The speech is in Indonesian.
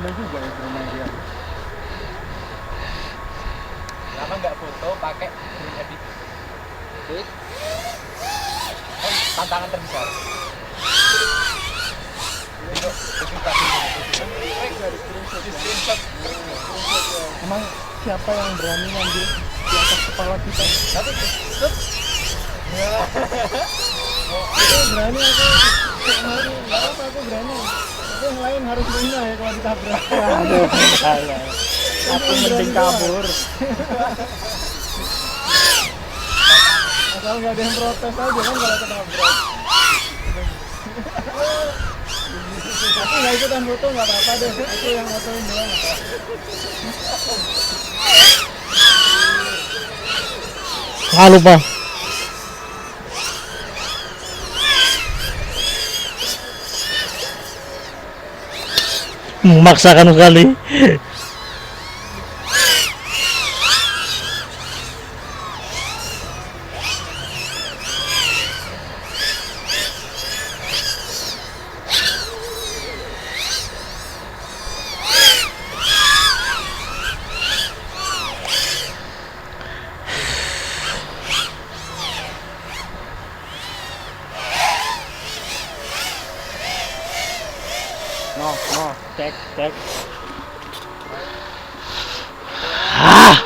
Bener juga ya drone dia. Kenapa nggak foto pakai drone edit? Tantangan terbesar. Emang siapa yang berani ngambil di atas kepala kita? Aku berani aku. Nggak apa aku berani. Tapi yang lain harus punya ya kalau ditabrak. Aduh, saya. Aku mending kabur. Asal nggak ada yang protes aja kan kalau ketabrak. Aku nggak ikutan foto nggak apa-apa deh. Aku yang fotoin doang. Ah, lupa. Memaksakan sekali. No, cek. Ah.